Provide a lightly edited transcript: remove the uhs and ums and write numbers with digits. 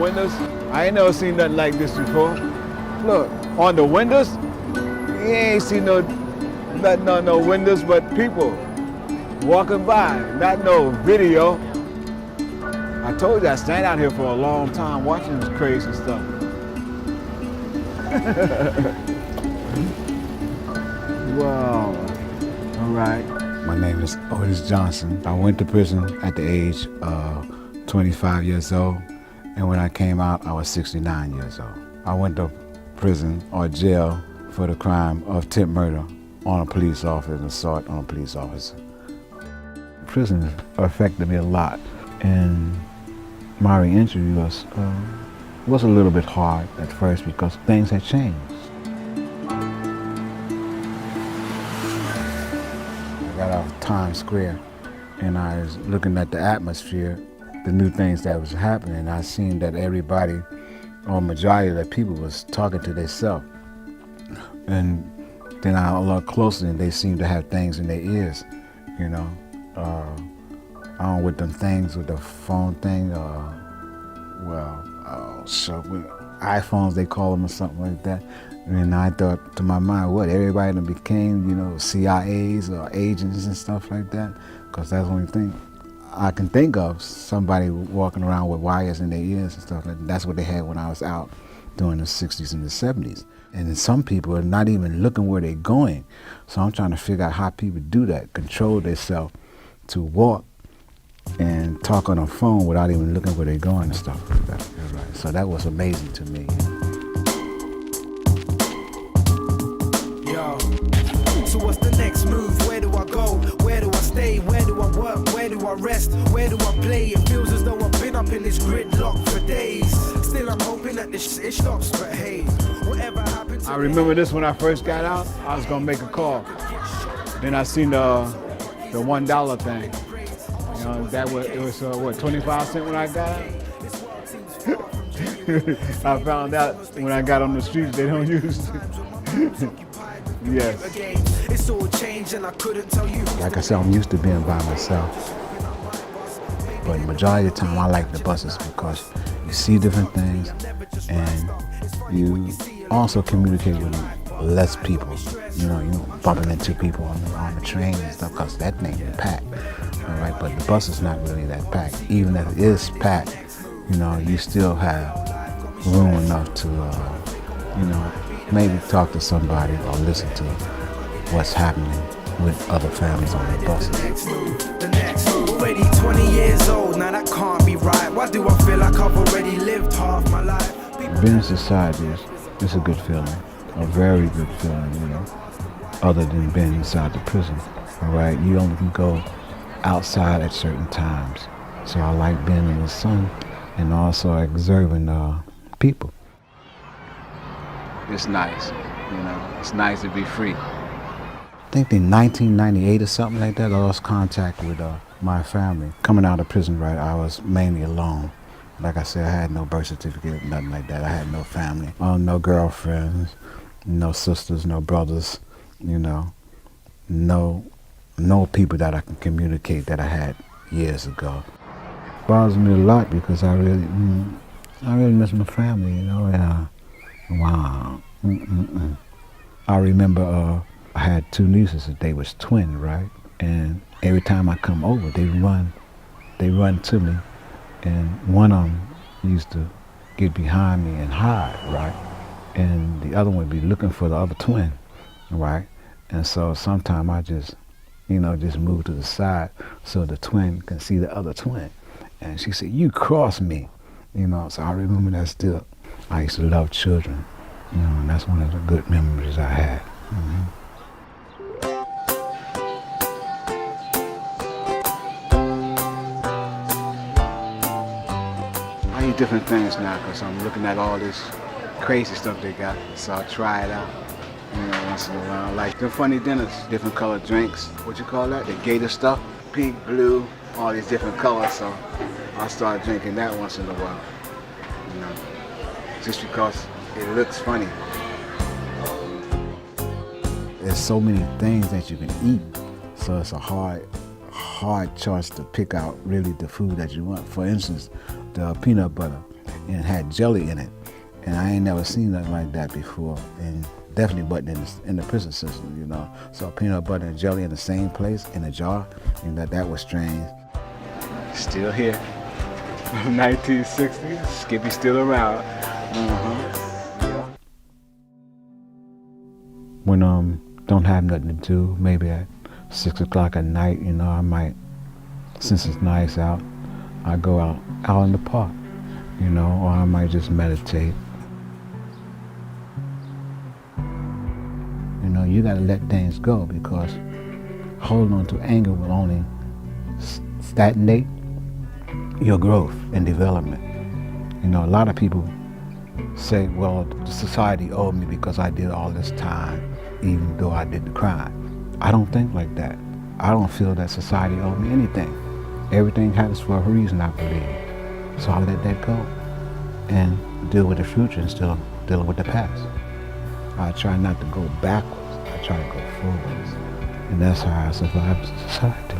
windows. I ain't never seen nothing like this before. Look, on the windows, you ain't seen nothing on no windows but people walking by, not no video. I told you I stand out here for a long time watching this crazy stuff. Wow. All right. My name is Otis Johnson. I went to prison at the age of 25 years old, and when I came out, I was 69 years old. I went to prison or jail for the crime of attempt murder on a police officer and assault on a police officer. Prison affected me a lot, and my reentry was a little bit hard at first because things had changed. I got out of Times Square and I was looking at the atmosphere, the new things that was happening. I seen that everybody, or majority of the people, was talking to themselves. And then I looked closer and they seemed to have things in their ears, you know. I don't with them things, with the phone thing, with iPhones they call them or something like that. And I thought to my mind, what, everybody that became, you know, CIAs or agents and stuff like that? Because that's the only thing I can think of, somebody walking around with wires in their ears and stuff like that. That's what they had when I was out during the 60s and the 70s. And some people are not even looking where they're going. So I'm trying to figure out how people do that, control themselves to walk and talk on a phone without even looking where they're going and stuff like that. Right. So that was amazing to me. Yo, so what's the next move? Where do I go? Where do I stay? Where do I work? Where do I rest? Where do I play? It feels as though I've been up in this gridlock for days. Still I'm hoping that this shit stops, but hey, whatever happens. I remember this when I first got out, I was gonna make a call. Then I seen the $1 thing. You know, it was what, 25 cents when I got out? I found out when I got on the streets they don't use it. Yes. It's all changed and I couldn't tell you. Like I said, I'm used to being by myself. But the majority of the time I like the buses because you see different things and you also communicate with less people. You know, bumping into people on the train and stuff because that thing is packed. All right, but the bus is not really that packed. Even if it is packed, you know, you still have room enough to, you know, maybe talk to somebody or listen to what's happening with other families on the buses. Already 20 years old, now that can't be right. Why do I feel like I've already lived half my life? Being in society is a good feeling, a very good feeling, you know, other than being inside the prison. All right, you only can go outside at certain times. So I like being in the sun and also observing people. It's nice, you know, it's nice to be free. I think in 1998 or something like that, I lost contact with my family. Coming out of prison, right, I was mainly alone. Like I said, I had no birth certificate, nothing like that. I had no family, no girlfriends, no sisters, no brothers, you know, no people that I can communicate that I had years ago. It bothers me a lot because I really miss my family, you know, and wow. I remember I had two nieces, they was twins, right? And every time I come over, they run to me, and one of them used to get behind me and hide, right? And the other one would be looking for the other twin, right? And so sometimes I just move to the side so the twin can see the other twin. And she said, "You crossed me," you know. So I remember that still. I used to love children, you know, and that's one of the good memories I had. Mm-hmm. I eat different things now because I'm looking at all this crazy stuff they got, so I try it out. You know, once in a while, like the funny dinners, different colored drinks. What you call that? The gator stuff, pink, blue, all these different colors. So I start drinking that once in a while. You know, just because it looks funny. There's so many things that you can eat, so it's a hard choice to pick out really the food that you want. For instance, the peanut butter. and it had jelly in it. And I ain't never seen nothing like that before, and definitely wasn't in the prison system, you know. So peanut butter and jelly in the same place, in a jar, and that was strange. Still here. 1960, Skippy's still around. Yeah. When don't have nothing to do, maybe at 6 o'clock at night, you know, I might, since it's nice out, I go out in the park, you know, or I might just meditate. You know, you gotta let things go, because holding on to anger will only stagnate your growth and development. You know, a lot of people say, well, the society owed me because I did all this time, even though I did the crime. I don't think like that. I don't feel that society owed me anything. Everything happens for a reason, I believe. So I let that go and deal with the future instead of dealing with the past. I try not to go backwards. I try to go forwards. And that's how I survive society.